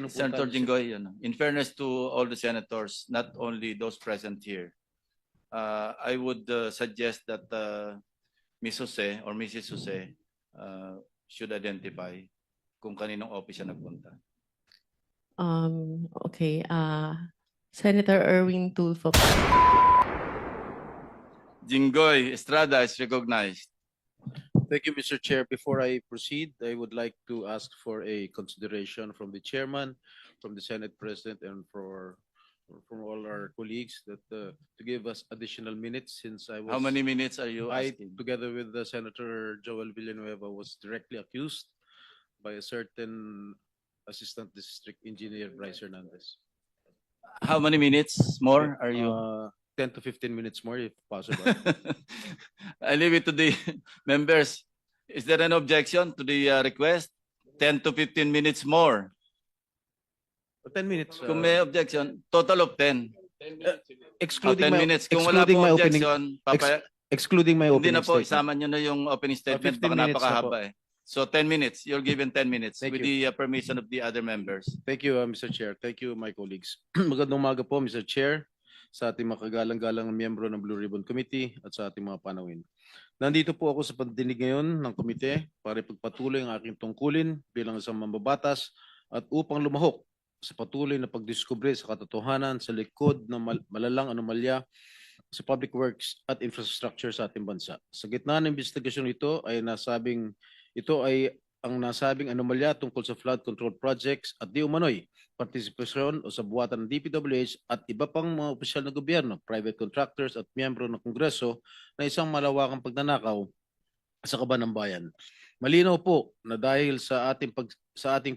Ano po Senator tayo? Jinggoy, in fairness to all the senators, not only those present here, I would suggest that Ms. Jose or Mrs. Jose should identify kung kaninong office siya nagpunta. Okay. Senator Erwin Tulfo. Jinggoy Estrada is recognized. Thank you, Mr. Chair. Before I proceed, I would like to ask for a consideration from the chairman, from the Senate President, and from all our colleagues that to give us additional minutes since I was How many minutes are you I, asking? together with Senator Joel Villanueva, was directly accused by a certain Assistant District Engineer Bryce Hernandez. How many minutes more are you? 10 to 15 minutes more, if possible. I leave it to the members. Is there an objection to the request? 10 to 15 minutes more. 10 minutes. Kung may objection, total of 10. Excluding 10 my, minutes. Kung wala excluding pong my opening, objection, excluding my hindi opening na po, statement. isama nyo na yung opening statement, 15 baka minutes na napakahaba eh. So 10 minutes, you're given 10 minutes Thank with the permission of the other members. Thank you, Mr. Chair. Thank you, my colleagues. Magandang umaga po, Mr. Chair, sa ating mga kagalang-galang miyembro ng Blue Ribbon Committee at sa ating mga panawin. Nandito po ako sa pagdinig ngayon ng komite para ipagpatuloy ang aking tungkulin bilang isang mambabatas at upang lumahok sa patuloy na pagdiskubre sa katotohanan sa likod ng malalang anomalya sa public works at infrastructure sa ating bansa. Sa gitna ng investigasyon ito ay ang nasabing anomalya tungkol sa flood control projects at di umano'y partisipasyon o sa buwatan ng DPWH at iba pang mga opisyal na gobyerno, private contractors at miyembro ng Kongreso na isang malawakang pagnanakaw sa kaban ng bayan. Malinaw po na dahil sa ating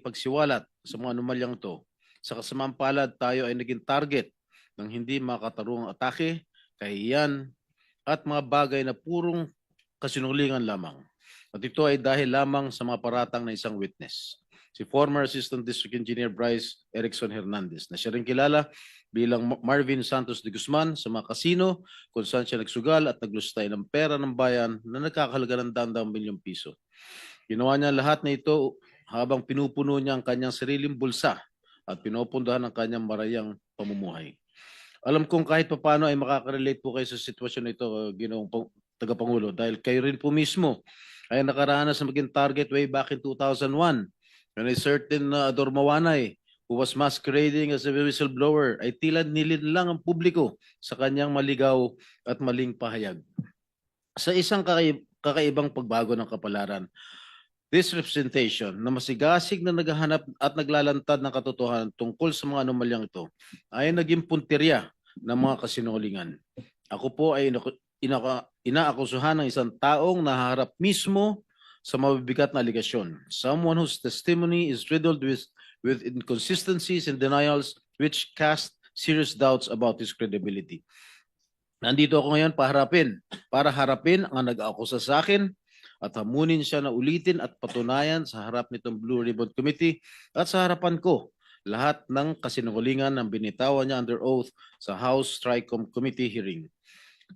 pagsiwalat sa mga anomalyang ito, sa kasamaang palad tayo ay naging target ng hindi makatarungang atake, kahihiyan at mga bagay na purong kasinungalingan lamang. At ito ay dahil lamang sa mga paratang na isang witness, si former Assistant District Engineer Bryce Erickson Hernandez, na siya rin kilala bilang Marvin Santos de Guzman sa mga kasino kung saan siya nagsugal at naglustay ng pera ng bayan na nagkakahalaga ng daang milyong piso. Ginawa niya lahat na ito habang pinupuno niya ang kanyang sariling bulsa at pinupundahan ang kanyang marayang pamumuhay. Alam kong kahit paano ay makaka-relate po kayo sa sitwasyon ito, Ginoong Tagapangulo, dahil kayo rin po mismo ay nakaranas na maging target way back in 2001 when a certain Dormawanay who was masquerading as a whistleblower ay tila nilinlang ang publiko sa kanyang maligaw at maling pahayag. Sa isang kakaibang pagbago ng kapalaran, this representation na masigasig na naghahanap at naglalantad ng katotohanan tungkol sa mga anomalyang ito ay naging puntirya ng mga kasinungalingan. Ako po ay inaakusuhan ng isang taong naharap mismo sa mabibigat na aligasyon. Someone whose testimony is riddled with inconsistencies and denials which cast serious doubts about his credibility. Nandito ako ngayon para harapin ang nag-aakusa sa akin at hamunin siya na ulitin at patunayan sa harap nitong Blue Ribbon Committee at sa harapan ko lahat ng kasinungalingan ng binitawan niya under oath sa House Tricom Committee hearing.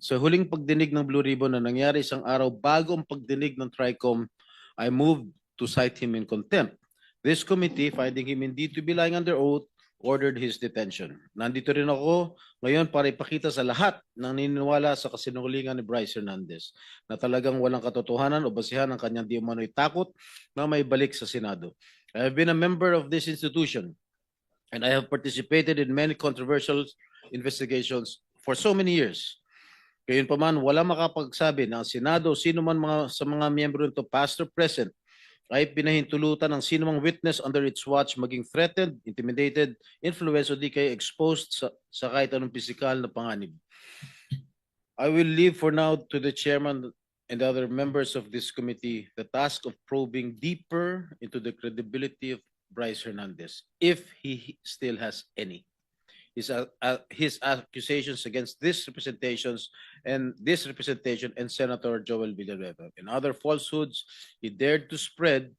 Sa huling pagdinig ng Blue Ribbon na nangyari isang araw bago ang pagdinig ng Tricom, I moved to cite him in contempt. This committee, finding him indeed to be lying under oath, ordered his detention. Nandito rin ako ngayon para ipakita sa lahat ng naniniwala sa kasinungalingan ni Bryce Hernandez na talagang walang katotohanan o basihan ang kanyang di umano'y takot na may balik sa Senado. I have been a member of this institution and I have participated in many controversial investigations for so many years. Gayunpaman, wala makapagsabi na ang Senado, sino man sa mga miyembro nito, past or present, ay pinahintulutan ng sino mang witness under its watch maging threatened, intimidated, influenced o di kaya exposed sa kahit anong pisikal na panganib. I will leave for now to the chairman and other members of this committee the task of probing deeper into the credibility of Bryce Hernandez, if he still has any. His accusations against this representation and Senator Joel Villanueva and other falsehoods he dared to spread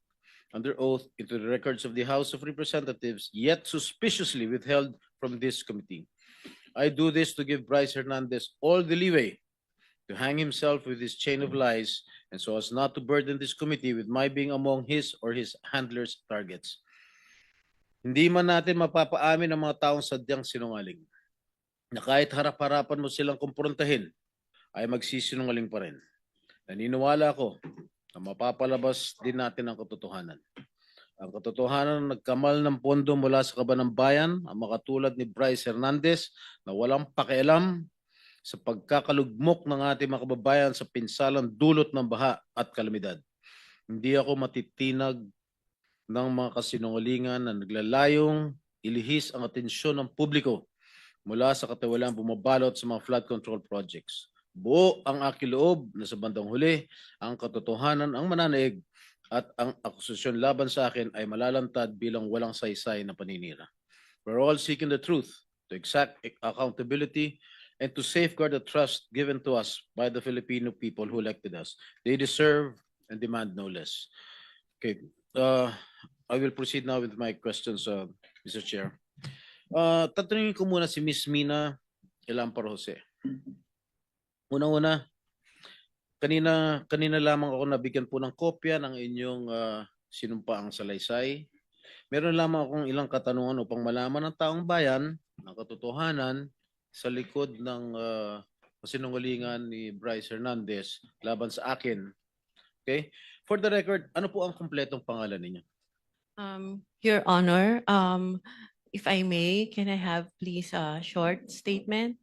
under oath into the records of the House of Representatives, yet suspiciously withheld from this committee. I do this to give Bryce Hernandez all the leeway to hang himself with his chain of lies and so as not to burden this committee with my being among his or his handlers' targets. Hindi man natin mapapaamin ang mga taong sadyang sinungaling na kahit harap-harapan mo silang kumprontahin ay magsisinungaling pa rin. Naniniwala ako na mapapalabas din natin ang katotohanan. Ang katotohanan na nagkamal ng pondo mula sa kaban ng bayan ang makatulad ni Bryce Hernandez na walang pakialam sa pagkakalugmok ng ating mga kababayan sa pinsalang dulot ng baha at kalamidad. Hindi ako matitinag ng mga kasinungalingan na naglalayong ilihis ang atensyon ng publiko mula sa katiwalaan bumabalot sa mga flood control projects. Buo ang aking loob na sa bandang huli, ang katotohanan ang mananaig at ang akusasyon laban sa akin ay malalantad bilang walang saysay na paninira. We're all seeking the truth, to exact accountability, and to safeguard the trust given to us by the Filipino people who elected us. They deserve and demand no less. Okay, I will proceed now with my questions, Mr. Chair. Tatanungin ko muna si Miss Mina Elampar Jose. Unang-una, kanina lamang ako nabigyan po ng kopya ng inyong sinumpaang salaysay. Meron lamang akong ilang katanungan upang malaman ng taong bayan ang katotohanan sa likod ng kasinungalingan ni Bryce Hernandez laban sa akin. Okay? For the record, ano po ang kumpletong pangalan ninyo? Your Honor, if I may, can I have please a short statement?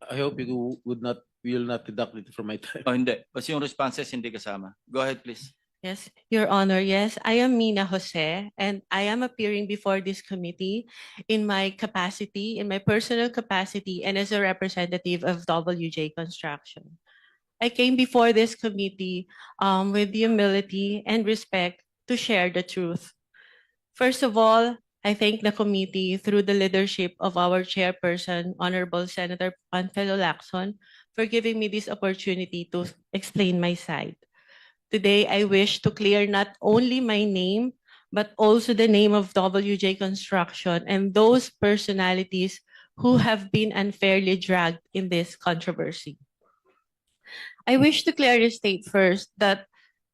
I hope you will not deduct it from my time. Oh, hindi. Kasi yung responses hindi kasama. Go ahead, please. Yes, Your Honor, yes, I am Mina Jose, and I am appearing before this committee in my capacity, in my personal capacity, and as a representative of WJ Construction. I came before this committee with humility and respect to share the truth. First of all, I thank the committee through the leadership of our chairperson, Honorable Senator Panfilo Lacson, for giving me this opportunity to explain my side. Today, I wish to clear not only my name, but also the name of WJ Construction and those personalities who have been unfairly dragged in this controversy. I wish to clearly state first that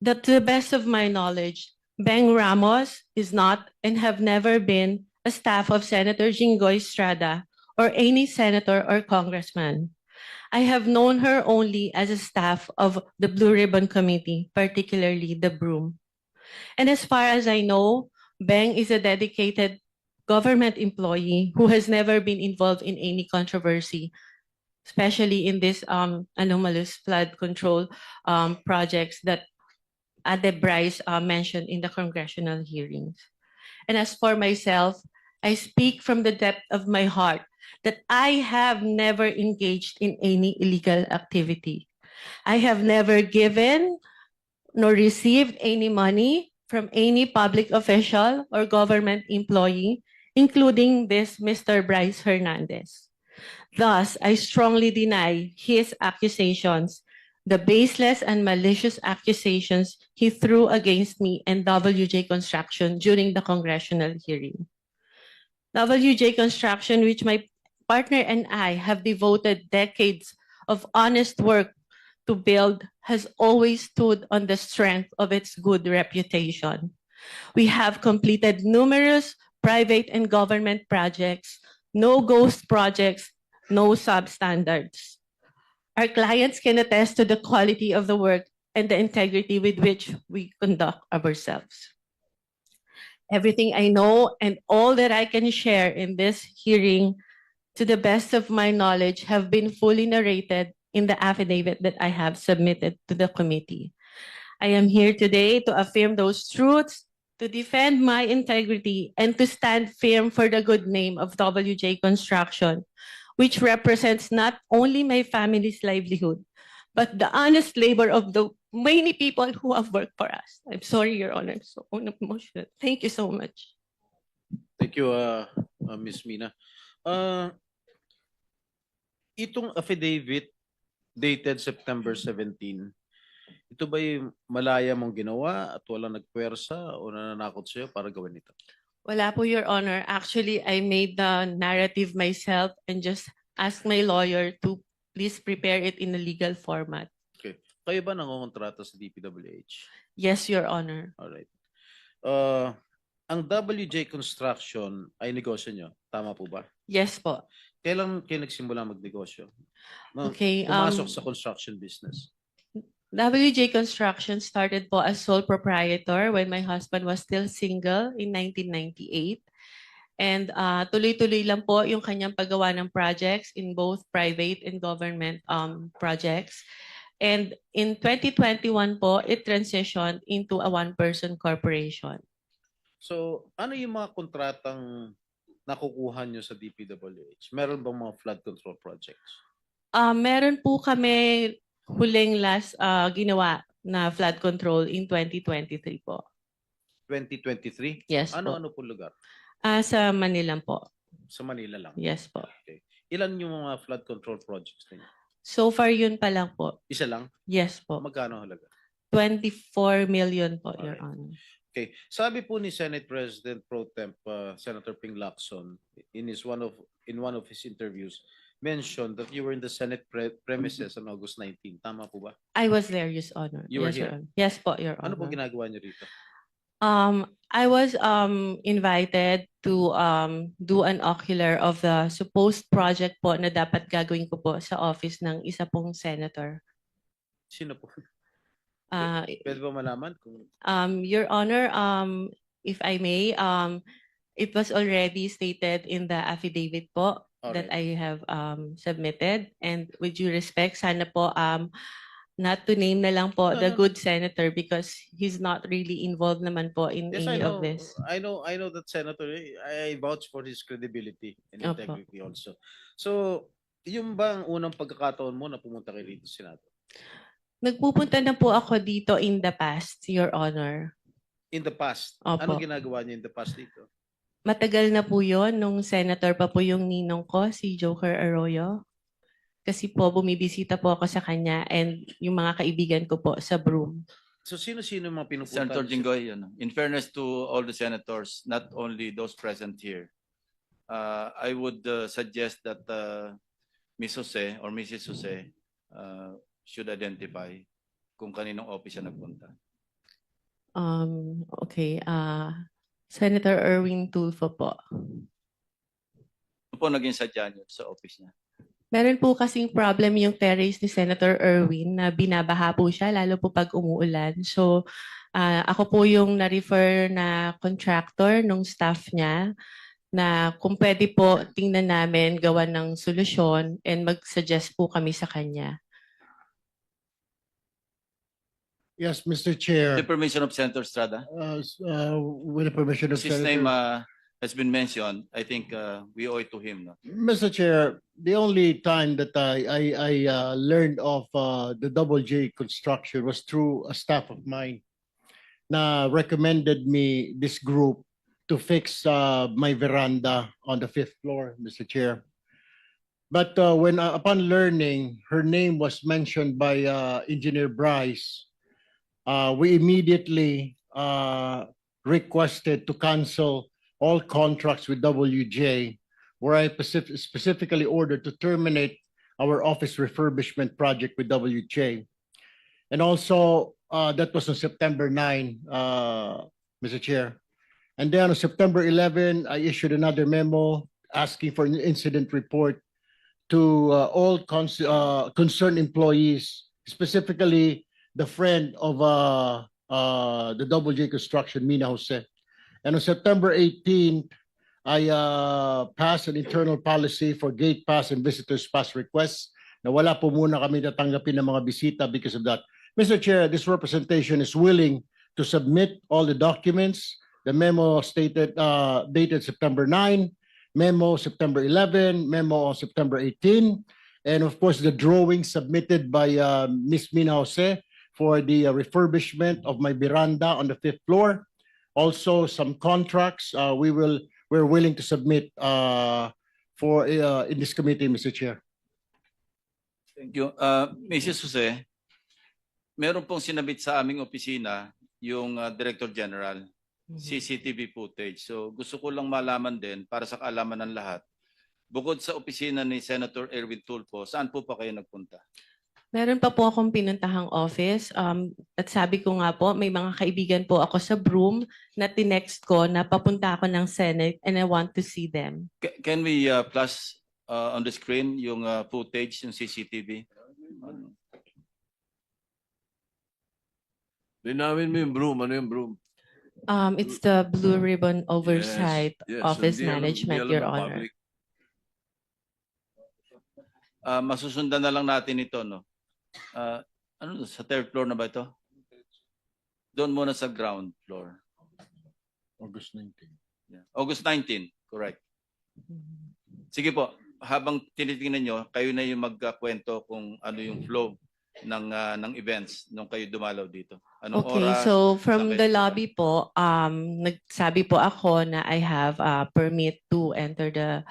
to the best of my knowledge, Beng Ramos is not and have never been a staff of Senator Jinggoy Estrada or any senator or congressman. I have known her only as a staff of the Blue Ribbon Committee, particularly the Broom. And as far as I know, Beng is a dedicated government employee who has never been involved in any controversy, especially in this anomalous flood control projects that Ade Bryce mentioned in the congressional hearings. And as for myself, I speak from the depth of my heart that I have never engaged in any illegal activity. I have never given nor received any money from any public official or government employee, including this Mr. Bryce Hernandez. Thus, I strongly deny his accusations, the baseless and malicious accusations he threw against me and WJ Construction during the congressional hearing. WJ Construction, which my partner and I have devoted decades of honest work to build, has always stood on the strength of its good reputation. We have completed numerous private and government projects, no ghost projects, no substandards. Our clients can attest to the quality of the work and the integrity with which we conduct ourselves. Everything I know and all that I can share in this hearing, to the best of my knowledge, have been fully narrated in the affidavit that I have submitted to the committee. I am here today to affirm those truths, to defend my integrity, and to stand firm for the good name of WJ Construction, which represents not only my family's livelihood, but the honest labor of the many people who have worked for us. I'm sorry, Your Honor, so emotional. Thank you so much. Thank you, Ms. Mina. Itong affidavit dated September 17, ito ba'y malaya mong ginawa at walang nagpwersa o nananakot sa'yo para gawin ito? Wala po, Your Honor. Actually, I made the narrative myself and just asked my lawyer to please prepare it in a legal format. Okay. Kayo ba nangongontrata sa DPWH? Yes, Your Honor. Alright. Ang WJ Construction ay negosyo nyo. Tama po ba? Yes po. Kailan kayo nagsimula magnegosyo? Okay, Pumasok sa construction business. WJ Construction started po as sole proprietor when my husband was still single in 1998. And tuloy-tuloy lang po yung kanyang paggawa ng projects in both private and government projects. And in 2021 po, it transitioned into a one-person corporation. So, ano yung mga kontratang nakukuha nyo sa DPWH? Meron bang mga flood control projects? Meron po kami huling last ginawa na flood control in 2023 po. 2023? Yes po. Ano po lugar? Sa Manila po. Sa Manila lang. Yes po. Okay. Ilan yung mga flood control projects ninyo? So far yun pa lang po. Isa lang? Yes po. Magkano halaga? 24 million po, Your Alright. Honor. Okay. Sabi po ni Senate President Pro Temp Senator Ping Lacson in one of his interviews mentioned that you were in the Senate premises on August 19. Tama po ba? I was there, Your Honor. You were Yes, Your here? Honor. Yes po, Your Ano po Honor. ginagawa niyo rito? I was invited to do an ocular of the supposed project po na dapat gagawin ko po sa office ng isa pong senator. Sino po? Uh, Pwede ba malaman kung Your Honor, if I may, it was already stated in the affidavit po that Alright. I have submitted. And with due respect, sana po not to name na lang po No, the no, no. good senator because he's not really involved naman po in Yes, I any know. of this. I know that Senator. I vouch for his credibility and Opo. integrity also. So, yung bang unang pagkakataon mo na pumunta kay rito sa Senado? Nagpupunta na po ako dito in the past, Your Honor. In the past, Opo. ano ginagawa niya in the past dito? Matagal na po yon nung senator pa po yung ninong ko, si Joker Arroyo. Kasi po bumibisita po ako sa kanya and yung mga kaibigan ko po sa Broome. So, sino-sino yung mga pinupunta? Senator niyo sa- Jinggoy, in fairness to all the senators, not only those present here, I would suggest that Ms. Jose or Mrs. Jose should identify kung kaninong office siya nagpunta. Okay, Senator Erwin Tulfo po. Ano po naging sadya niyo sa office niya? Meron po kasing problem yung terrace ni Senator Erwin na binabaha po siya lalo po pag umuulan. So ako po yung na-refer na contractor nung staff niya na kung pwede po tingnan namin gawa ng solusyon and mag-suggest po kami sa kanya. Yes, Mr. With Chair. the permission of Senator Estrada, With the permission of his name Senator. has been mentioned. I think we owe it to him. No? Mr. Chair, the only time that I learned of the Double J construction was through a staff of mine na recommended me this group to fix my veranda on the 5th floor, Mr. Chair. But when upon learning her name was mentioned by Engineer Bryce, we immediately requested to cancel all contracts with WJ, where I specifically ordered to terminate our office refurbishment project with WJ. And also, that was on September 9, Mr. Chair. And then on September 11, I issued another memo asking for an incident report to all concerned employees, specifically the friend of the Double J Construction, Mina Jose. And on September 18, I passed an internal policy for gate pass and visitors pass requests na wala po muna kami tatanggapin ng mga bisita because of that. Mr. Chair, this representation is willing to submit all the documents. The memo stated dated September 9, memo September 11, memo on September 18, and of course the drawing submitted by Ms. Mina Jose for the refurbishment of my veranda on the 5th floor. Also, some contracts we're willing to submit for in this committee, Mr. Chair. Thank you. Mrs. Jose, meron pong sinabit sa aming opisina yung Director General, CCTV footage. So gusto ko lang malaman din para sa kaalaman ng lahat. Bukod sa opisina ni Senator Erwin Tulfo, saan po pa kayo nagpunta? Meron pa po akong pinuntahang office. At sabi ko nga po, may mga kaibigan po ako sa Broome na tinext ko na papunta ako ng Senate and I want to see them. Can we flash on the screen yung footage, yung CCTV? Linawin mo yung broom. Ano yung broom? It's the Blue Ribbon Oversight Yes, Office hindi alam- Management, hindi alam Your ng Honor. public. Masusundan na lang natin ito, no? Ano, sa third floor na ba ito? Doon muna sa ground floor. August 19. Yeah. August 19, correct. Sige po, habang tinitingnan nyo, kayo na yung magkakwento kung ano yung flow ng events nung kayo dumalaw dito. Anong Okay, oras? so from saan the kayo lobby po, nagsabi po ako na I have a permit to enter the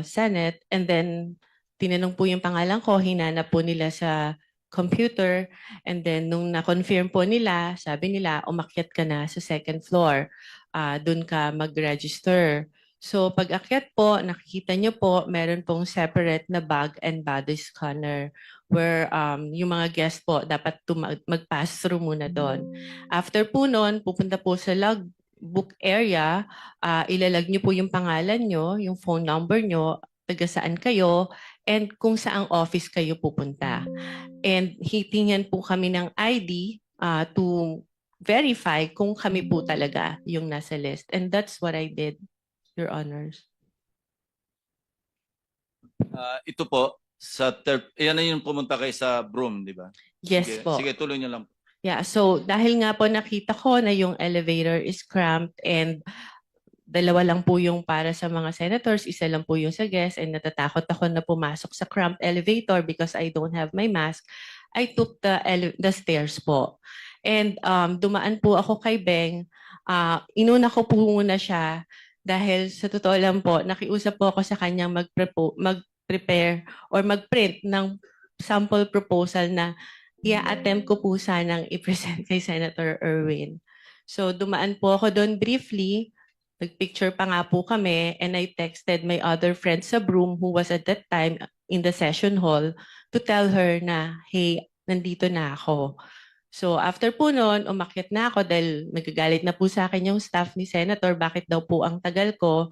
Senate, and then tinanong po yung pangalan ko, hinanap po nila sa computer, and then nung na-confirm po nila, sabi nila, umakyat ka na sa second floor, doon ka mag-register. So pag akyat po, nakikita nyo po, meron pong separate na bag and body scanner where yung mga guest po dapat mag-pass through muna doon. After po noon, pupunta po sa logbook area, ilalag nyo po yung pangalan nyo, yung phone number nyo, taga saan kayo, and kung saang office kayo pupunta. And hitingnan po kami ng ID to verify kung kami po talaga yung nasa list. And that's what I did, Your Honors. Ito po, yan na yung pumunta kayo sa Broome, di ba? Yes Sige, po. sige, tuloy nyo lang. Yeah, so dahil nga po nakita ko na yung elevator is cramped and dalawa lang po yung para sa mga senators, isa lang po yung sa guests, and natatakot ako na pumasok sa cramped elevator because I don't have my mask, I took the stairs po. And dumaan po ako kay Beng, inuna ko po muna siya dahil sa totoo lang po, nakiusap po ako sa kanyang mag-prepare or mag-print ng sample proposal na i-attempt ko po sanang i-present kay Senator Erwin. So dumaan po ako doon briefly, nagpicture pa nga po kami, and I texted my other friend sa Broome who was at that time in the session hall to tell her na, hey, nandito na ako. So after po noon, umakyat na ako dahil magagalit na po sa akin yung staff ni Senator, bakit daw po ang tagal ko.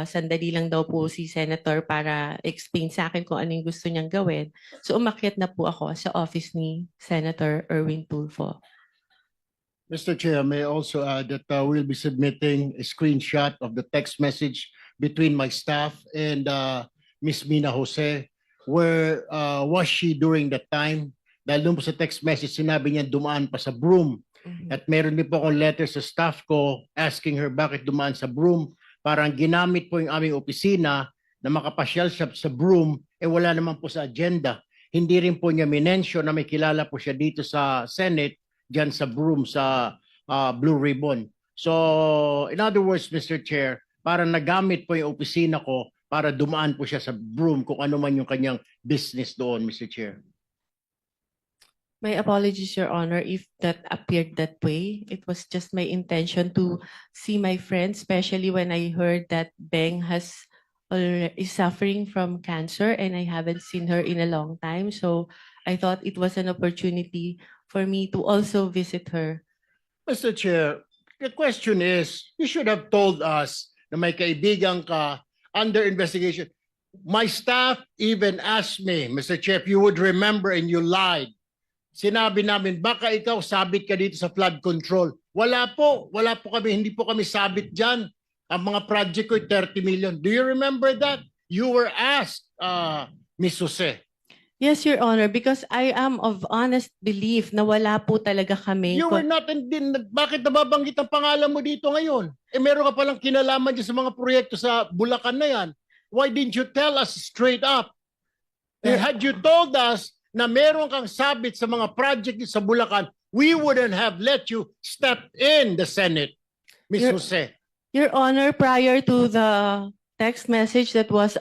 Sandali lang daw po si Senator para explain sa akin kung anong gusto niyang gawin. So umakyat na po ako sa office ni Senator Erwin Tulfo. Mr. Chair, may I also add that we'll be submitting a screenshot of the text message between my staff and Miss Mina Jose. Where was she during that time? Dahil doon po sa text message, sinabi niya dumaan pa sa Broome. At meron din po akong letter sa staff ko asking her bakit dumaan sa Broome. Parang ginamit po yung aming opisina na makapasyal siya sa Broome, wala naman po sa agenda. Hindi rin po niya minensyon na may kilala po siya dito sa Senate, dyan sa Broome, sa Blue Ribbon. So, in other words, Mr. Chair, parang nagamit po yung opisina ko para dumaan po siya sa Broome kung ano man yung kanyang business doon, Mr. Chair. My apologies, Your Honor, if that appeared that way. It was just my intention to see my friend, especially when I heard that Beng is suffering from cancer and I haven't seen her in a long time. So I thought it was an opportunity for me to also visit her. Mr. Chair, the question is, you should have told us na may kaibigan ka under investigation. My staff even asked me, Mr. Chair, if you would remember and you lied. Sinabi namin, baka ikaw sabit ka dito sa flood control. Wala po kami, hindi po kami sabit dyan. Ang mga project ko 30 million. Do you remember that? You were asked, Ms. Jose. Yes, Your Honor, because I am of honest belief na wala po talaga kami. You were not, bakit nababanggit ang pangalan mo dito ngayon? Meron ka palang kinalaman dyan sa mga proyekto sa Bulacan na yan. Why didn't you tell us straight up? Had you told us na meron kang sabit sa mga project sa Bulacan, we wouldn't have let you step in the Senate, Ms. Jose. Your Honor, prior to the text message that was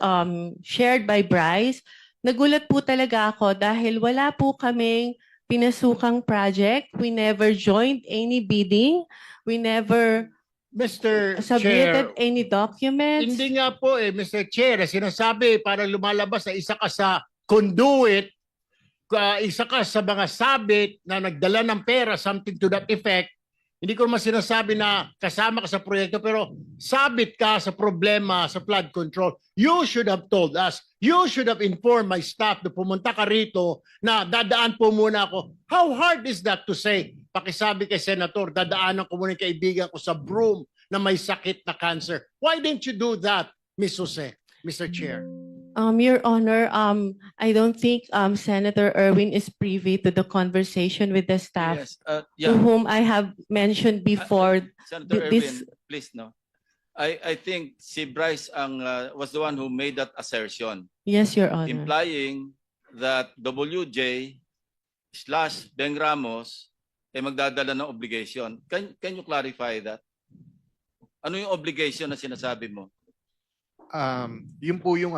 shared by Bryce, nagulat po talaga ako dahil wala po kaming pinasukang project. We never joined any bidding. We never Mr. submitted Chair, any documents. hindi nga po Mr. Chair, sinasabi parang lumalabas na isa ka sa conduit isa ka sa mga sabit na nagdala ng pera, something to that effect, hindi ko naman sinasabi na kasama ka sa proyekto, pero sabit ka sa problema sa flood control. You should have told us. You should have informed my staff na pumunta ka rito na dadaan po muna ako. How hard is that to say? Pakisabi kay Senator, dadaanan ko muna yung kaibigan ko sa Broome na may sakit na cancer. Why didn't you do that, Ms. Jose, Mr. Chair? Your Honor, I don't think Senator Erwin is privy to the conversation with the staff Yes, to yeah, whom I have mentioned before. Senator this- Erwin, please, no. I think si Bryce was the one who made that assertion, Yes, Your Honor. implying that WJ/Beng Ramos ay magdadala ng obligation. Can you clarify that? Ano yung obligation na sinasabi mo? Yun po yung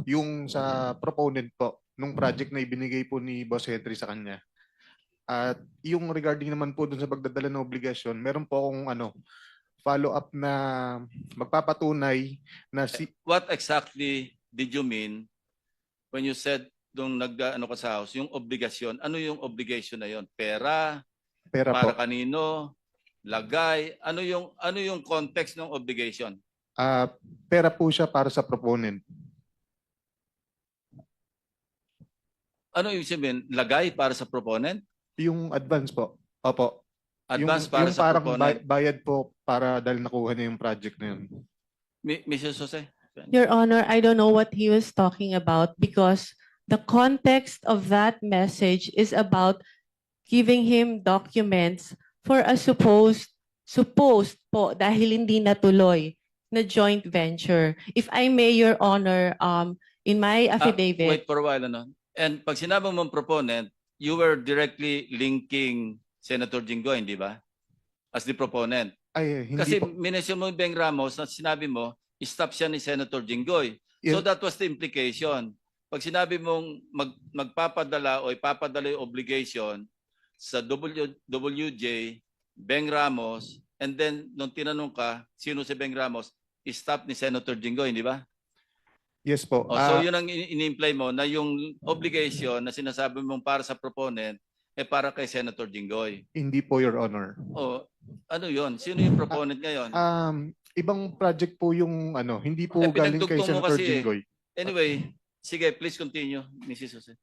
yung sa proponent po nung project na ibinigay po ni Boss Henry sa kanya. At yung regarding naman po dun sa pagdadala ng obligasyon, meron po akong follow up na magpapatunay na What exactly did you mean when you said nung ka sa house, yung obligasyon? Ano yung obligation na yon? Pera? pera po. Para kanino? Lagay? Ano yung context ng obligation? Pera po siya para sa proponent. Ano yung sabihin? Lagay para sa proponent? Yung advance po. Opo. Advance yung, para yung sa parang proponent? bayad po para dahil nakuha niya yung project na yun. Mrs. Jose? Your Honor, I don't know what he was talking about because the context of that message is about giving him documents for a supposed po dahil hindi natuloy na joint venture. If I may, Your Honor, in my Wait affidavit, for a while, ano? And pag sinabi mong proponent, you were directly linking Senator Jinggoy, hindi ba? As the proponent. Ay, hindi Kasi po. minention mo yung Beng Ramos na sinabi mo, stop siya ni Senator Jinggoy. So Yes. that was the implication. Pag sinabi mong magpapadala o ipapadala yung obligation sa WJ, Beng Ramos, and then nung tinanong ka, sino si Beng Ramos, stop ni Senator Jinggoy, hindi ba? Yes po. So yun ang ini-imply mo na yung obligation na sinasabi mong para sa proponent para kay Senator Jinggoy. Hindi po, Your Honor. O ano yun? Sino yung proponent ngayon? Ibang project po yung hindi po galing kay pinagdugtong mo Senator kasi Jinggoy. Anyway, sige, please continue, Mrs. Jose.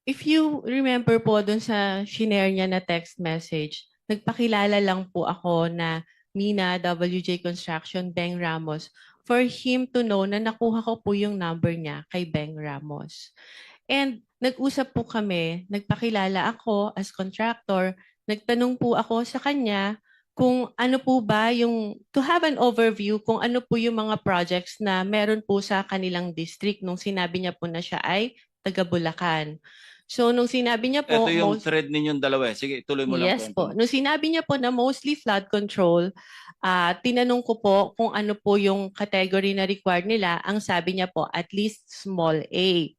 if you remember po dun sa shinare niya na text message, nagpakilala lang po ako na Mina, WJ Construction, Beng Ramos, for him to know na nakuha ko po yung number niya kay Beng Ramos. And nag-usap po kami, nagpakilala ako as contractor, nagtanong po ako sa kanya kung ano po ba yung, to have an overview kung ano po yung mga projects na meron po sa kanilang district nung sinabi niya po na siya ay taga Bulacan. So nung sinabi niya po, Ito yung thread ninyong dalawa. Sige, tuloy mo lang. yes po. Nung sinabi niya po na mostly flood control, tinanong ko po kung ano po yung category na required nila. Ang sabi niya po, at least small A.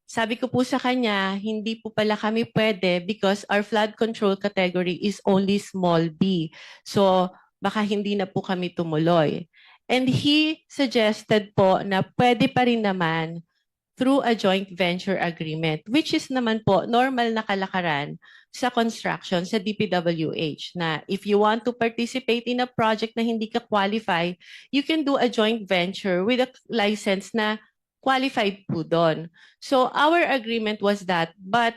Sabi ko po sa kanya, hindi po pala kami pwede because our flood control category is only small B. So baka hindi na po kami tumuloy. And he suggested po na pwede pa rin naman through a joint venture agreement, which is naman po normal na kalakaran sa construction sa DPWH na if you want to participate in a project na hindi ka qualify, you can do a joint venture with a license na qualified po doon. So our agreement was that, but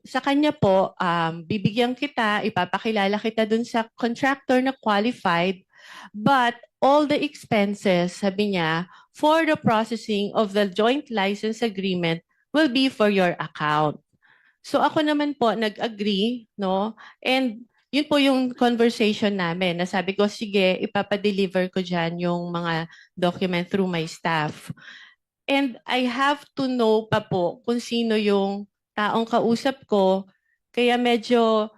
sa kanya po, bibigyan kita, ipapakilala kita dun sa contractor na qualified, but all the expenses, sabi niya, for the processing of the joint license agreement will be for your account. So ako naman po nag-agree, no? And yun po yung conversation namin. Nasabi ko, sige, ipapadeliver ko dyan yung mga document through my staff. And I have to know pa po kung sino yung taong kausap ko. Kaya medyo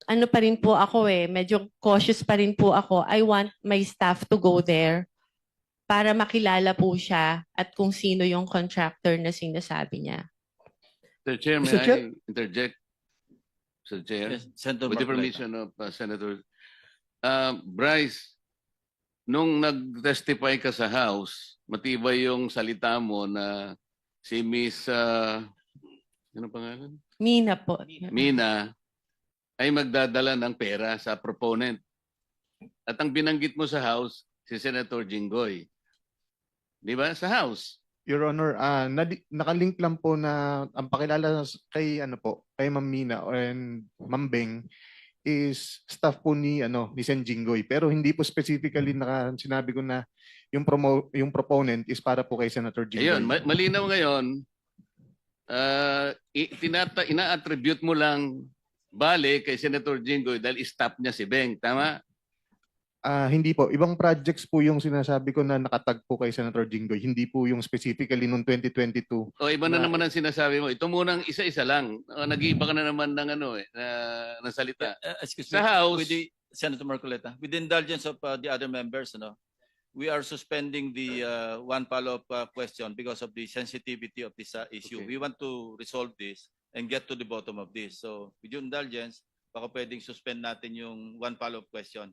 ano pa rin po ako medyo cautious pa rin po ako. I want my staff to go there para makilala po siya at kung sino yung contractor na sinasabi niya. Mr. Chair, may Mr. Chair? I interject? Mr. Chair, Yes, Senator with the Marcoleta. permission of Senator Bryce, nung nag-testify ka sa House, matibay yung salita mo na si Miss Ano pangalan? Mina po. Mina ay magdadala ng pera sa proponent. At ang binanggit mo sa House, si Senator Jinggoy. Di ba? Sa House. Your Honor, nakalink lang po na ang pakilala kay ano po, kay Ma'am Mina and Ma'am Beng is staff po ni Sen Jinggoy. Pero hindi po specifically sinabi ko na yung proponent is para po kay Senator Jinggoy. Ayun, malinaw ngayon, ina-attribute mo lang bale kay Senator Jinggoy dahil stop niya si Beng. Tama? Hindi po. Ibang projects po yung sinasabi ko na nakatag po kay Senator Jinggoy. Hindi po yung specifically noong 2022. O iba na Na- naman ang sinasabi mo. Ito munang isa-isa lang. Nag-iiba ka na naman ng ng salita. Excuse Sa me, House- with the Senator Marcoleta, with the indulgence of the other members, we are suspending the one follow-up question because of the sensitivity of this issue. Okay. We want to resolve this and get to the bottom of this. So, with your indulgence, baka pwedeng suspend natin yung one follow-up question.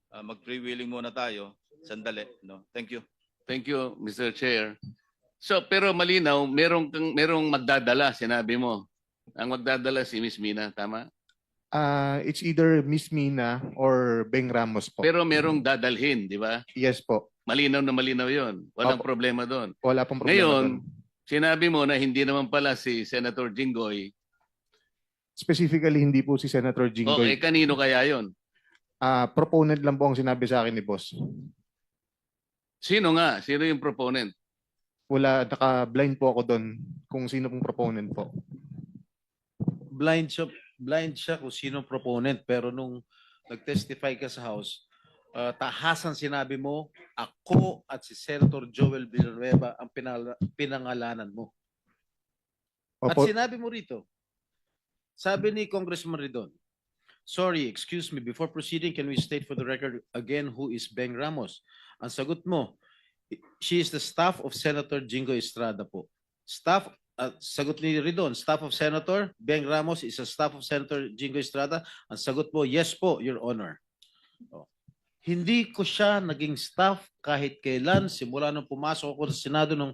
Mag-freewheeling muna tayo. Sandali. No? Thank you. Thank you, Mr. Chair. So, pero malinaw, merong magdadala, sinabi mo. Ang magdadala si Miss Mina, tama? It's either Miss Mina or Beng Ramos po. Pero merong dadalhin, di ba? Yes po. Malinaw na malinaw yon. Walang Opo. problema doon. Wala pong problema Ngayon, doon. sinabi mo na hindi naman pala si Senator Jinggoy. Specifically, hindi po si Senator Okay, Jinggoy. kanino kaya yon? Proponent lang po ang sinabi sa akin ni boss. Sino nga? Sino yung proponent? Wala, naka-blind po ako doon kung sino pong proponent po. Blind siya kung sino proponent, pero nung nag-testify ka sa House, tahasan sinabi mo, ako at si Senator Joel Villanueva ang pinangalanan mo. At Opo, sinabi mo rito, sabi ni Congressman Ridon, sorry, excuse me, before proceeding, can we state for the record again who is Beng Ramos? Ang sagot mo, she is the staff of Senator Jingo Estrada po. Sagot ni Ridon, staff of Senator Beng Ramos is a staff of Senator Jingo Estrada. Ang sagot mo, yes po, Your Honor. Oh. Hindi ko siya naging staff kahit kailan, simula nung pumasok ako sa Senado noong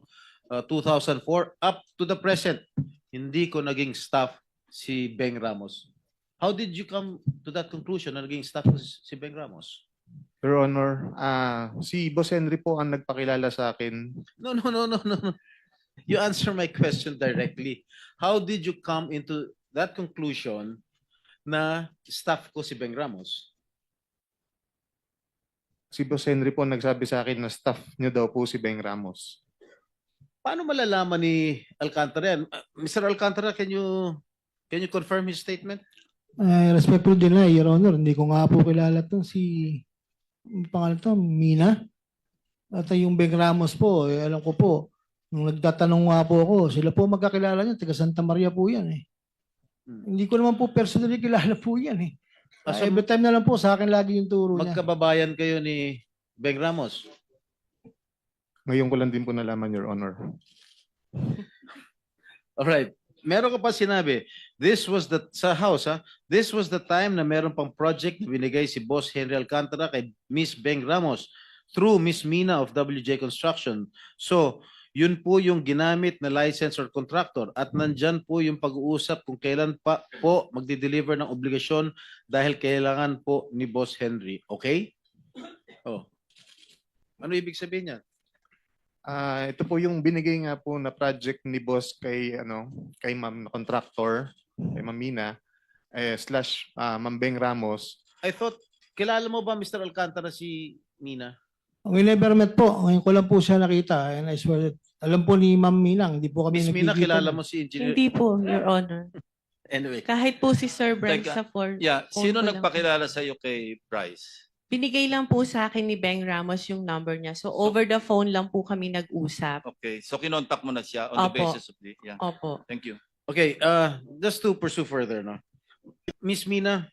2004 up to the present. Hindi ko naging staff si Beng Ramos. How did you come to that conclusion na naging staff ko si Beng Ramos? Your Honor, si Boss Henry po ang nagpakilala sa akin. No. You answer my question directly. How did you come into that conclusion na staff ko si Beng Ramos? Si Boss Henry po ang nagsabi sa akin na staff niyo daw po si Beng Ramos. Paano malalaman ni Alcantara yan? Mr. Alcantara, can you confirm his statement? Respectful din na, Your Honor. Hindi ko nga po kilala itong ang pangalan to, Mina. At yung Beng Ramos po, alam ko po, nung nagtatanong nga po ako, sila po magkakilala niya, taga Santa Maria po yan eh. Hindi ko naman po personally kilala po yan eh. So, Every time na lang po, sa akin lagi yung turo niya. magkababayan kayo ni Beng Ramos? Ngayon ko lang din po nalaman, Your Honor. Alright. Meron ka pa sinabi, this was the, sa House this was the time na meron pang project na binigay si Boss Henry Alcantara kay Miss Beng Ramos through Miss Mina of WJ Construction. So, yun po yung ginamit na license or contractor at nandyan po yung pag-uusap kung kailan pa po magdi-deliver ng obligasyon dahil kailangan po ni Boss Henry. Okay? Oh. Ano ibig sabihin niya? Ito po yung binigay nga po na project ni boss kay Ma'am na contractor, kay Ma'am Mina, slash Ma'am Beng Ramos. I thought, kilala mo ba Mr. Alcantara si Mina? Ang never met po, ngayon ko lang po siya nakita. And I swear, alam po ni Ma'am Minang, hindi po kami Miss Mina, nagkikita. kilala mo si Engineer? Hindi po, Your Honor. Anyway. Kahit po si Sir Bryce Teka, sa phone. Yeah, phone sino ko lang po. nagpakilala sa iyo kay Bryce? Binigay lang po sa akin ni Beng Ramos yung number niya. So over the phone lang po kami nag-usap. Okay, so kinontak mo na siya on the Opo. basis of the Opo. Thank you. Okay, just to pursue further, no? Miss Mina,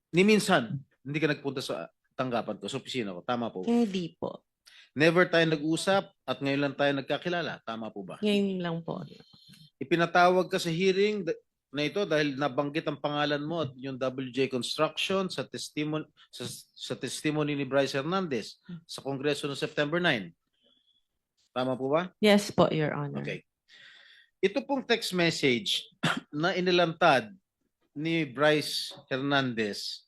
ni minsan, hindi ka nagpunta sa tanggapan ko, sa opisina ko. Tama po ba? Hindi po. Never tayo nag-usap at ngayon lang tayo nagkakilala. Tama po ba? Ngayon lang po. Ipinatawag ka sa hearing na ito dahil nabanggit ang pangalan mo at yung WJ Construction sa testimony ni Bryce Hernandez sa Kongreso noong September 9. Tama po ba? Yes po, Your Honor. Okay. ito pong text message na inilantad ni Bryce Hernandez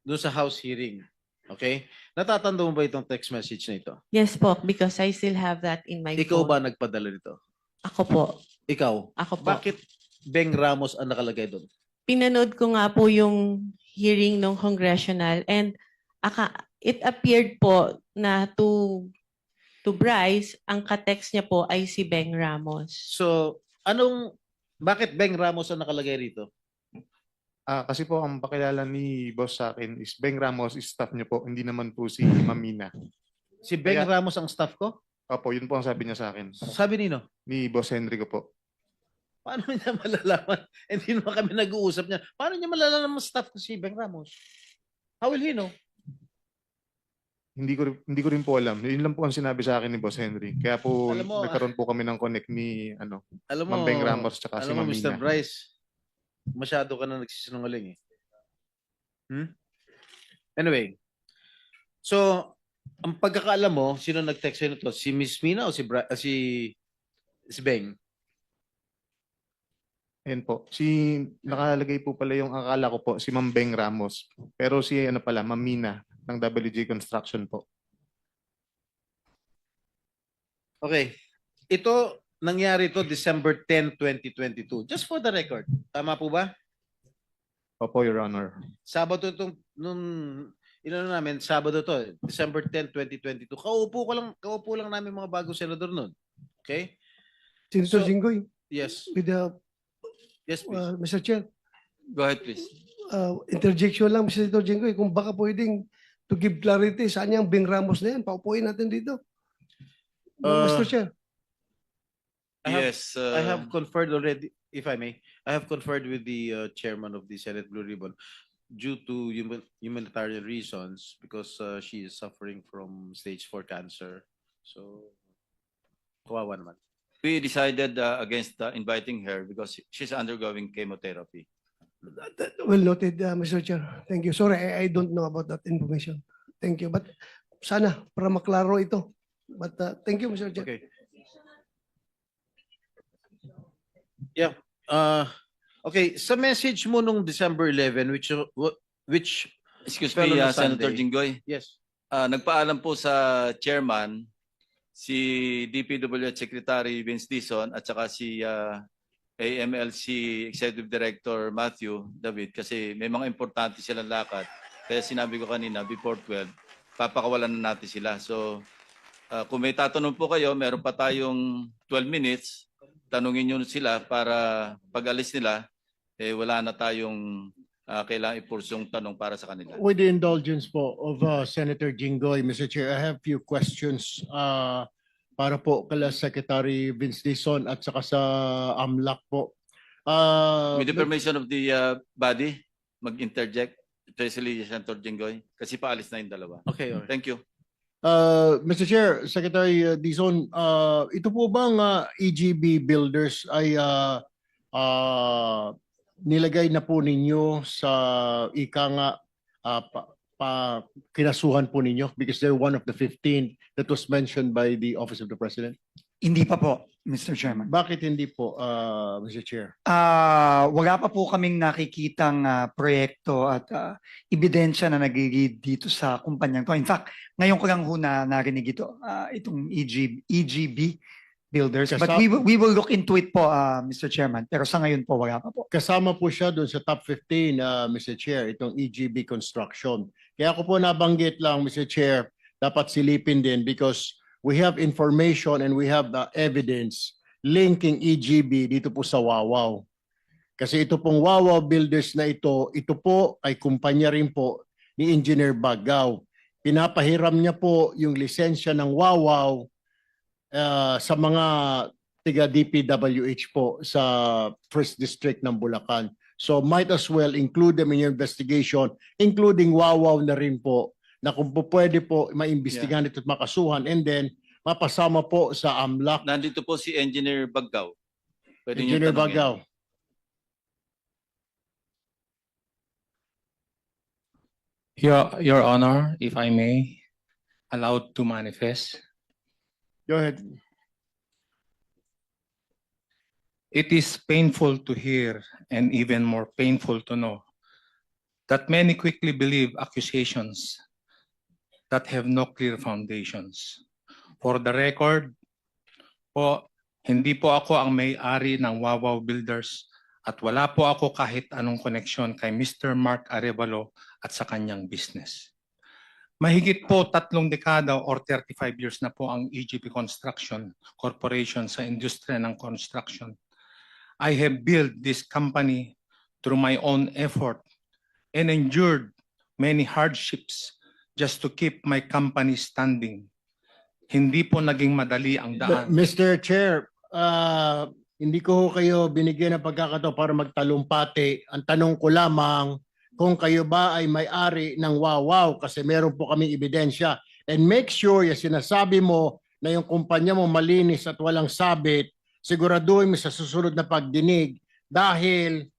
doon sa House hearing. Okay? Natatanda mo ba itong text message na ito? Yes po, because I still have that in my Ikaw phone. ba nagpadala nito? Ako po. Ikaw? Ako po. Bakit Beng Ramos ang nakalagay doon? Pinanood ko nga po yung hearing ng congressional and it appeared po na to Bryce, ang ka-text niya po ay si Beng Ramos. So, bakit Beng Ramos ang nakalagay rito? Kasi po ang pakilala ni boss sa akin is Beng Ramos is staff niyo po, hindi naman po si Ma'am Mina. Si Beng Kaya- Ramos ang staff ko? Opo, yun po ang sabi niya sa akin. Sabi nino? Ni Boss Henry ko po. Paano niya malalaman? Hindi naman kami nag-uusap niya. Paano niya malalaman staff ko si Beng Ramos? How will he know? Hindi ko rin po alam. Yun lang po ang sinabi sa akin ni Boss Henry. Kaya po Alam mo, nagkaroon po kami ng connect ni Alam mo, Ma'am Beng Ramos tsaka si alam mo, Ma'am Mr. Mina. Bryce, masyado ka na nagsisinungaling eh. Anyway, so, ang pagkakaalam mo, sino nag-text sa'yo nito? Si Miss Mina o si Beng? Ayan po. Nakalagay po pala yung akala ko po, si Ma'am Beng Ramos. Pero si pala, Ma'am Mina ng WJ Construction po. Okay. Ito, nangyari to December 10, 2022. Just for the record. Tama po ba? Opo, Your Honor. Sabado itong, Sabado to, December 10, 2022. Kaupo lang namin mga bagong senador nun. Okay? Senator So- Jinggoy, Yes. with the, Yes, please. Mr. Chair, Go ahead, please. interjection lang, Senator Jinggoy, kung baka pwedeng to give clarity, saan yung Beng Ramos na yan? Paupuin natin dito. Mr. Chair. Yes. I have conferred already, if I may, I have conferred with the chairman of the Senate Blue Ribbon due to humanitarian reasons because she is suffering from stage 4 cancer. So, kawawa naman. We decided against inviting her because she's undergoing chemotherapy. Well noted, Mr. Chair. Thank you. Sorry, I don't know about that information. Thank you. But sana, para maklaro ito. But thank you, Mr. Chair. Okay. Yeah. Okay, sa message mo nung December 11, which Excuse Pero me, no Senator Sunday. Jinggoy. yes, Nagpaalam po sa chairman, si DPWH Secretary Vince Dizon at saka si AMLC Executive Director Matthew David kasi may mga importante silang lakad. Kaya sinabi ko kanina, before 12, papakawalan na natin sila. So, kung may tatanong po kayo, meron pa tayong 12 minutes. Tanungin nyo sila para pag alis nila, wala na tayong kailangan ipursong tanong para sa kanila. With the indulgence po of Senator Jinggoy, Mr. Chair, I have few questions para po kala Secretary Vince Dizon at saka sa AMLAC po. With the permission of the body, mag-interject, especially Senator Jinggoy, kasi paalis na yung dalawa. okay, alright. Thank you. Mr. Chair, Secretary Dizon, ito po bang EGB builders ay nilagay na po ninyo sa ika nga kinasuhan po ninyo because they're one of the 15 that was mentioned by the Office of the President? Hindi pa po, Mr. Chairman. Bakit hindi po, Mr. Chair? Wala pa po kaming nakikitang proyekto at ebidensya na nag-lead dito sa kumpanyang to. In fact, ngayon ko lang ho na narinig ito, itong EGB builders. But we will look into it po, Mr. Chairman. Pero sa ngayon po, wala pa po. Kasama po siya doon sa top 15, Mr. Chair, itong EGB Construction. Kaya ako po nabanggit lang, Mr. Chair, dapat silipin din because we have information and we have the evidence linking EGB dito po sa Wawaw. Kasi ito pong Wawaw builders na ito po ay kumpanya rin po ni Engineer Bagaw. Pinapahiram niya po yung lisensya ng Wawaw sa mga tiga DPWH po sa First District ng Bulacan. So might as well include them in your investigation, including Wawaw na rin po, na kung po pwede po maimbestigahan ito at makasuhan and then mapasama po sa AMLAC. Nandito po si Engineer Baggaw. Pwede niyo Engineer tanungin. Bagaw. Your Honor, if I may, allowed to manifest. Go ahead. It is painful to hear and even more painful to know that many quickly believe accusations that have no clear foundations. For the record po, hindi po ako ang may-ari ng Wawaw Builders at wala po ako kahit anong koneksyon kay Mr. Mark Arevalo at sa kanyang business. Mahigit po 3 dekada or 35 years na po ang EGP Construction Corporation sa industriya ng construction. I have built this company through my own effort and endured many hardships just to keep my company standing. Hindi po naging madali ang daan. Mr. Chair, hindi ko kayo binigyan ng pagkakataon para magtalumpati. Ang tanong ko lamang kung kayo ba ay may-ari ng Wawaw kasi meron po kaming ebidensya. And make sure yung sinasabi mo na yung kumpanya mo malinis at walang sabit, siguraduhin mo sa susunod na pagdinig dahil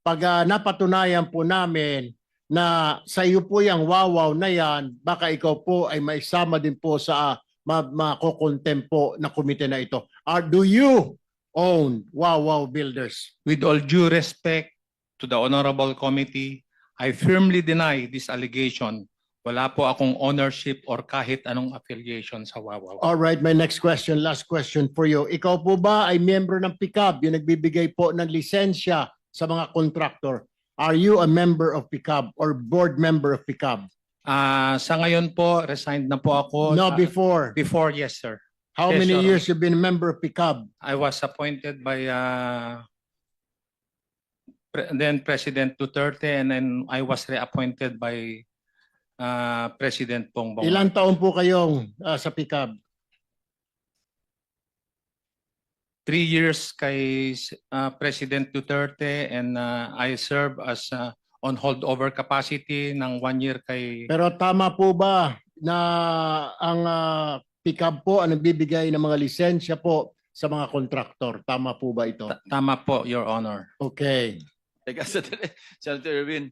pag napatunayan po namin na sa iyo po yung Wawaw na yan, baka ikaw po ay maisama din po sa makokontem po na komite na ito. Do you own Wawaw Builders? With all due respect to the Honorable Committee, I firmly deny this allegation. Wala po akong ownership or kahit anong affiliation sa Wawaw. All right, my next question, last question for you. Ikaw po ba ay miyembro ng PICAB, yung nagbibigay po ng lisensya sa mga contractor? Are you a member of PICAB or board member of PICAB? Sa ngayon po, resigned na po ako. No, before. Before, yes, sir. How Yes, many Your years you've been a member of PICAB? I was appointed by then President Duterte and then I was reappointed by President Bongbong. Ilang taon po kayong sa PICAB? 3 years kay President Duterte and I serve as on holdover capacity ng 1 year kay... Pero tama po ba na ang PICAB po ang nagbibigay ng mga lisensya po sa mga kontraktor? Tama po ba ito? Tama po, Your Honor. Okay. Teka, Senator Erwin,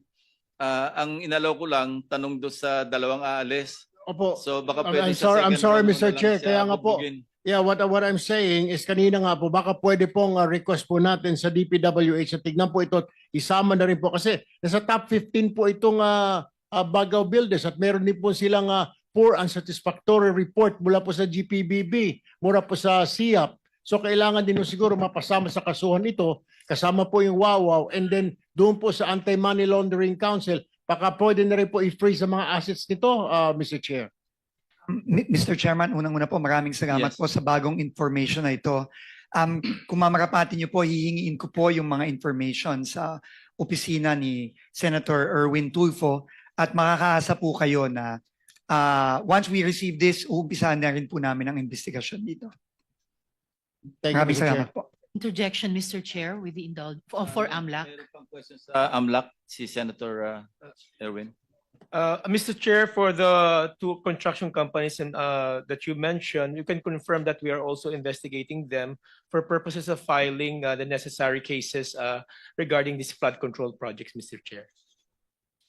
ang inalaw ko lang, tanong doon sa dalawang aalis. Opo. So baka I'm pwede sa sorry, I'm second sorry, round mo Mr. na lang Chair. siya Kaya nga po, bubugin. yeah, what I'm saying is kanina nga po, baka pwede pong request po natin sa DPWH na tignan po ito, isama na rin po kasi nasa top 15 po itong Bagaw Builders at meron din po silang poor unsatisfactory report mula po sa GPBB, mula po sa SIAP. So kailangan din po siguro mapasama sa kasuhan ito, kasama po yung Wawaw, and then doon po sa Anti-Money Laundering Council, baka pwede na rin po i-freeze sa mga assets nito, Mr. Chair. Mr. Chairman, unang-una po, maraming salamat Yes. po sa bagong information na ito. Kung mamarapati niyo po, hihingiin ko po yung mga information sa opisina ni Senator Erwin Tulfo at makakaasa po kayo na once we receive this, uumpisahan na rin po namin ang investigasyon dito. Thank you, Maraming Mr. Chair. salamat po. Interjection, Mr. Chair, with the for AMLAC. Meron pang question sa AMLAC, si Senator Erwin. Mr. Chair, for the 2 construction companies that you mentioned, you can confirm that we are also investigating them for purposes of filing the necessary cases regarding these flood control projects, Mr. Chair.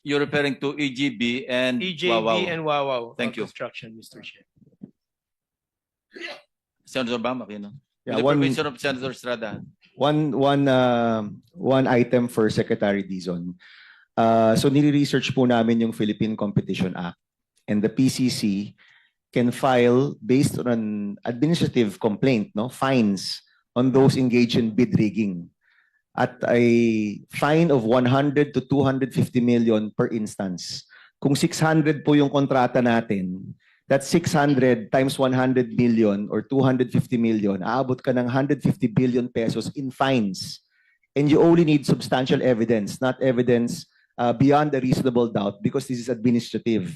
You're referring to EGB and EJB Wawaw. and Wawaw. Thank you. Construction, Mr. Chair. Senator Bam, Aquino. Yeah, With the one- permission of Senator Estrada. One item for Secretary Dizon. So nire-research po namin yung Philippine Competition Act and the PCC can file based on an administrative complaint, no, fines on those engaged in bid rigging at a fine of 100 to 250 million per instance. Kung 600 po yung kontrata natin, that's 600 times 100 million or 250 million, aabot ka ng 150 billion pesos in fines. And you only need substantial evidence, not evidence beyond a reasonable doubt because this is administrative.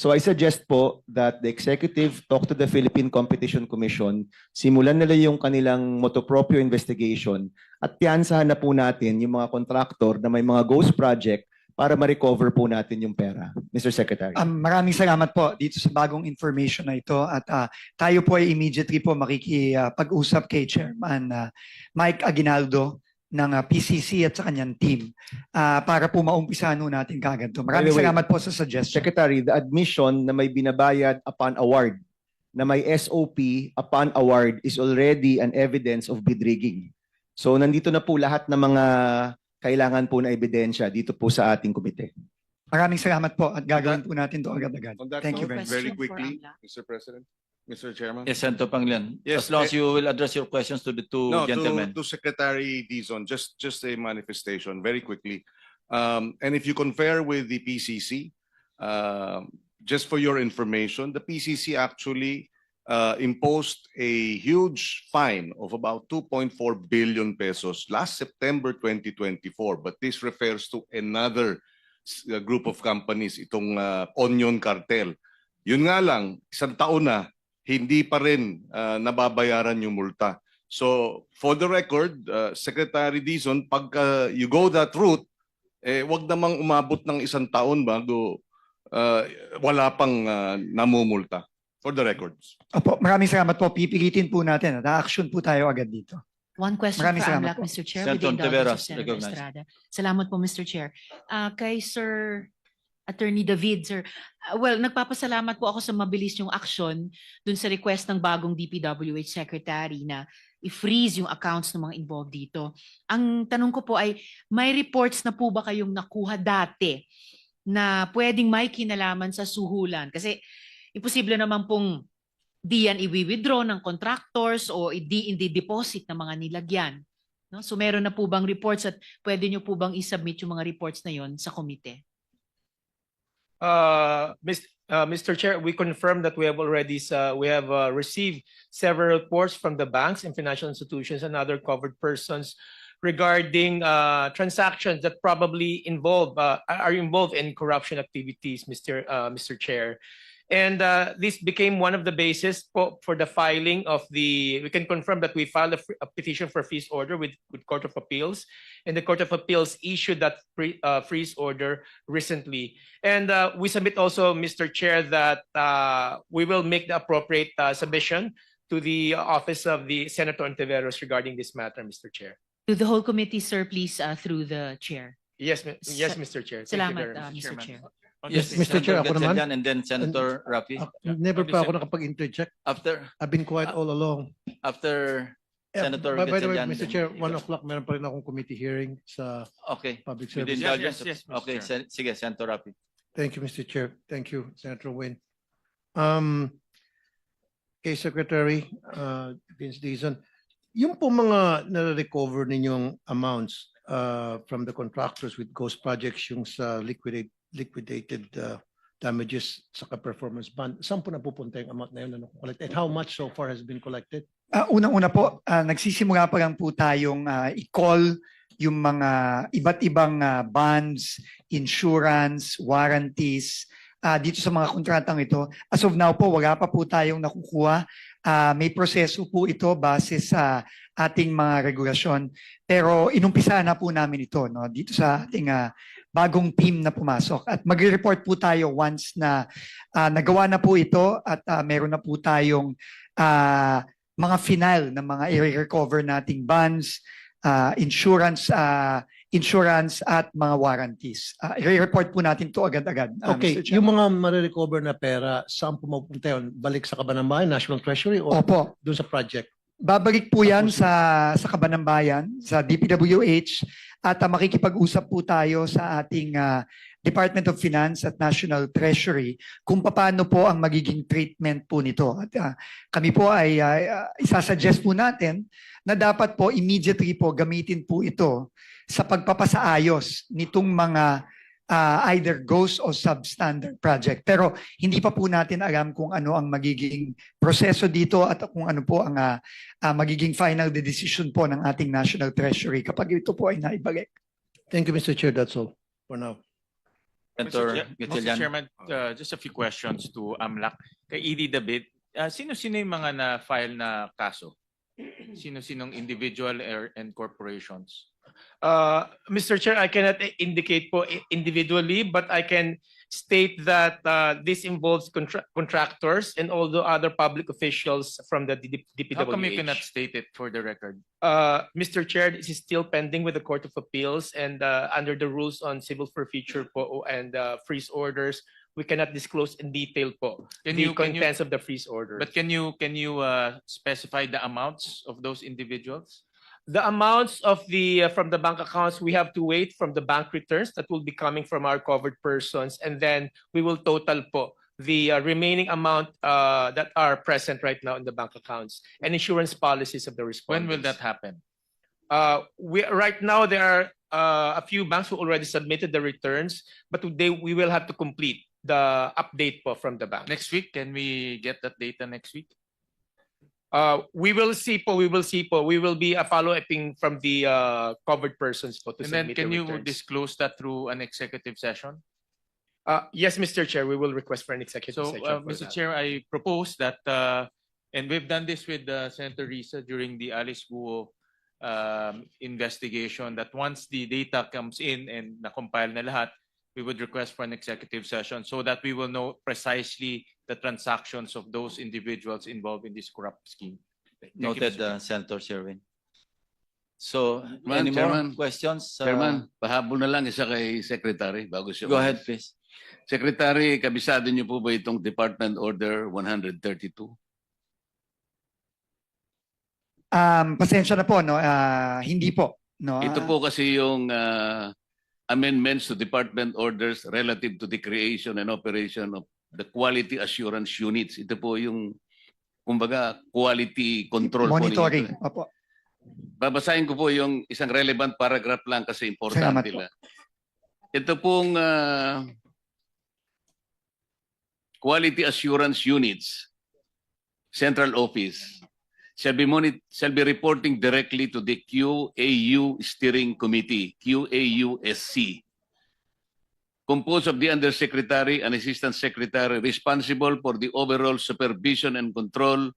So I suggest po that the executive talk to the Philippine Competition Commission, simulan nila yung kanilang motu proprio investigation at tiyansahan na po natin yung mga kontraktor na may mga ghost project para ma-recover po natin yung pera. Mr. Secretary. Maraming salamat po dito sa bagong information na ito at tayo po ay immediately po makikipag-usap kay Chairman Mike Aguinaldo ng PCC at sa kanyang team para po maumpisahan natin kaagad to. Maraming By the way, salamat po sa suggestion. Secretary, the admission na may binabayad upon award, na may SOP upon award is already an evidence of bid rigging. So nandito na po lahat ng mga kailangan po na ebidensya dito po sa ating komite. Maraming salamat po at gagawin po natin to agad-agad. On that Thank you note, very very Question for quickly, AMLAC. Mr. President, Mr. Chairman. Yes, Senator Panglian. Yes, As long as you will address your questions to the two No, gentlemen. to Secretary Dizon, just a manifestation, very quickly. And if you compare with the PCC, just for your information, the PCC actually imposed a huge fine of about 2.4 billion pesos last September 2024. But this refers to another group of companies, itong Onion Cartel. Yun nga lang, isang taon na, hindi pa rin nababayaran yung multa. So, for the record, Secretary Dizon, pag you go that route, wag namang umabot ng isang taon bago wala pang namumulta. For the records. Opo, maraming salamat po. Pipilitin po natin at action po tayo agad dito. One question Maraming for salamat AMLAC, po. Mr. Chair, Senator with the indulgence Ontiveros, of Senator recognized. Estrada. Salamat po, Mr. Chair. Kay Sir Attorney David, sir. Well, nagpapasalamat po ako sa mabilis yung action dun sa request ng bagong DPWH Secretary na i-freeze yung accounts ng mga involved dito. Ang tanong ko po ay, may reports na po ba kayong nakuha dati na pwedeng may kinalaman sa suhulan? Kasi imposible naman pong di yan i-withdraw ng contractors o i-deposit ng mga nilagyan. No? So meron na po bang reports at pwede nyo po bang i-submit yung mga reports na yon sa komite? Mr. Chair, we confirm that we have already received several reports from the banks and financial institutions and other covered persons regarding transactions that probably are involved in corruption activities, Mr. Chair. And this became one of the basis for the filing of we can confirm that we filed a petition for freeze order with Court of Appeals, and the Court of Appeals issued that freeze order recently. And we submit also, Mr. Chair, that we will make the appropriate submission to the office of the Senator Ontiveros regarding this matter, Mr. Chair. To the whole committee, sir, please, through the chair. Yes, Mr. Chair. Thank you Salamat, very much. Mr. Chair. Yes, Mr. Chair, ako naman. Gatchalian and then Senator Rafi. Never pa ako nakapag-interject. After I've been quiet all along. Senator By the way, Gatchalian, Mr. then Chair, ikaw. 1 o'clock meron pa rin akong committee hearing sa Okay. public With service. indulgence. Yes, Mr. Okay, sige, Senator Rafi. Thank you, Mr. Chair. Thank you, Senator Wayne. Kay Secretary Vince Dizon, yung po mga na-recover ninyong amounts from the contractors with ghost projects, yung sa liquidated damages sa performance bond, saan po napupunta yung amount na yun? And how much so far has been collected? Unang-una po, nagsisimula pa lang po tayong i-call yung mga iba't ibang bonds, insurance, warranties dito sa mga kontratang ito. As of now po, wala pa po tayong nakukuha. May proseso po ito base sa ating mga regulasyon. Pero inumpisa na po namin ito dito sa ating bagong team na pumasok. At mag-report po tayo once na nagawa na po ito at meron na po tayong mga final na mga i-recover nating bonds, insurance at mga warranties. I-report po natin to agad-agad. Okay, Mr. Chairman. yung mga marirecover na pera, saan pumapunta yun? Balik sa Kabanambayan, National Treasury, o Opo. doon sa project? Babalik po yan sa Kabanambayan, sa DPWH, at makikipag-usap po tayo sa ating Department of Finance at National Treasury kung paano po ang magiging treatment po nito. At kami po ay isasuggest po natin na dapat po immediately po gamitin po ito sa pagpapasaayos nitong mga either ghost o substandard project. Pero hindi pa po natin alam kung ano ang magiging proseso dito at kung ano po ang magiging final decision po ng ating National Treasury kapag ito po ay naibalik. Thank you, Mr. Chair. That's all for now. Senator Mr. Gatchalian. Chairman, just a few questions to AMLAC. Kay Edie David, sino-sino yung mga na-file na kaso? Sino-sinong individual and corporations? Mr. Chair, I cannot indicate po individually, but I can state that this involves contractors and all the other public officials from the DPWH. How come you cannot state it for the record? Mr. Chair, this is still pending with the Court of Appeals, and under the rules on civil forfeiture po and freeze orders, we cannot disclose in detail po the contents of the freeze order. But can you specify the amounts of those individuals? The amounts of the from the bank accounts, we have to wait from the bank returns that will be coming from our covered persons, and then we will total po the remaining amount that are present right now in the bank accounts and insurance policies of the respondents. When will that happen? Right now there are a few banks who already submitted the returns, but we will have to complete the update po from the bank. Next week, can we get that data next week? We will see po. We will be follow-upping from the covered persons po to And then submit can the you returns. disclose that through an executive session? Yes, Mr. Chair, we will request for an executive So, session for Mr. that. Chair, I propose that, and we've done this with Senator Risa during the Alice Guo investigation, that once the data comes in and na-compile na lahat, we would request for an executive session so that we will know precisely the transactions of those individuals involved in this corrupt scheme. Thank you, Noted, Mr. Chair. Senator Sherwin. So, Chairman, any more Chairman. questions? Chairman, pahabol na lang isa kay Secretary bago siya. Go ahead, please. Secretary, kabisado niyo po ba itong Department Order 132? Pasensya na po, no? Hindi po. No? Ito po kasi yung amendments to department orders relative to the creation and operation of the quality assurance units. Ito po yung, kumbaga, quality control Monitoring. po ninyo. Opo. Babasahin ko po yung isang relevant paragraph lang kasi importante Salamat po. lang. Ito pong quality assurance units, central office, shall be reporting directly to the QAU Steering Committee, QAUSC, composed of the Undersecretary and Assistant Secretary responsible for the overall supervision and control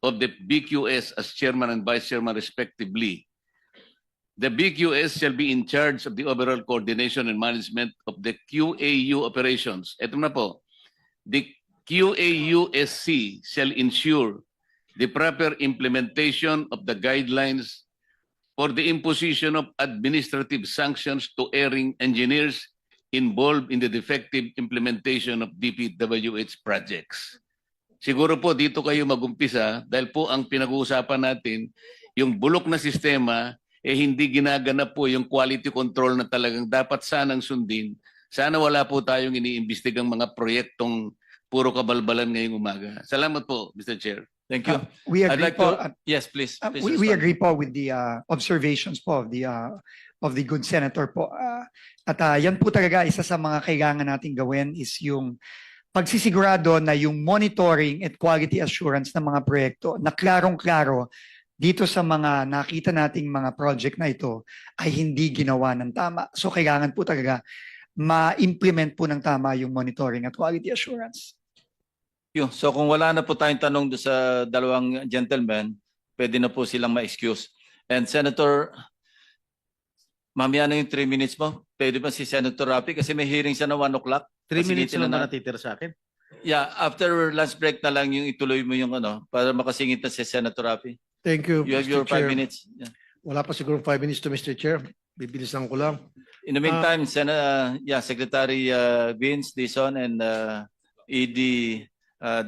of the BQS as Chairman and Vice Chairman respectively. The BQS shall be in charge of the overall coordination and management of the QAU operations. Ito na po. The QAUSC shall ensure the proper implementation of the guidelines for the imposition of administrative sanctions to erring engineers involved in the defective implementation of DPWH projects. Siguro po dito kayo magumpisa dahil po ang pinag-uusapan natin, yung bulok na sistema, hindi ginaganap po yung quality control na talagang dapat sanang sundin. Sana wala po tayong iniimbestigang mga proyektong puro kabalbalan ngayong umaga. Salamat po, Mr. Chair. Thank you. We I'd agree like po. to, yes, please. please We respond. agree po with the observations po of the good senator po. At yan po talaga isa sa mga kailangan nating gawin is yung pagsisigurado na yung monitoring at quality assurance ng mga proyekto na klarong-klaro dito sa mga nakita nating mga project na ito ay hindi ginawa ng tama. So kailangan po talaga ma-implement po ng tama yung monitoring at quality assurance. So kung wala na po tayong tanong doon sa dalawang gentlemen, pwede na po silang ma-excuse. And Senator, mamaya na yung 3 minutes mo. Pwede ba si Senator Rapi? Kasi may hearing siya na 1 o'clock. 3 minutes Pasigit lang na ba natitira sa akin? Yeah, after lunch break na lang yung ituloy mo yung para makasingit na si Senator Rapi. Thank you, You have Mr. your 5 Chair. minutes. Yeah. Wala pa siguro 5 minutes to Mr. Chair. Bibilisan ko lang. In the meantime, Secretary Vince Dizon and ED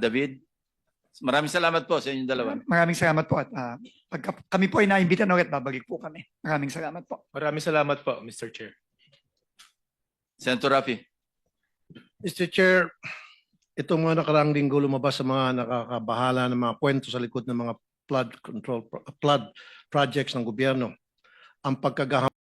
David, maraming salamat po sa inyong dalawa. Maraming salamat po at pagka kami po ay naimbita ulit, babalik po kami. Maraming salamat po. Maraming salamat po, Mr. Chair. Senator Rafi. Mr. Chair, itong mga nakaraang linggo lumabas sa mga nakakabahala ng mga kwento sa likod ng mga flood projects ng gobyerno. Ang pagkagaham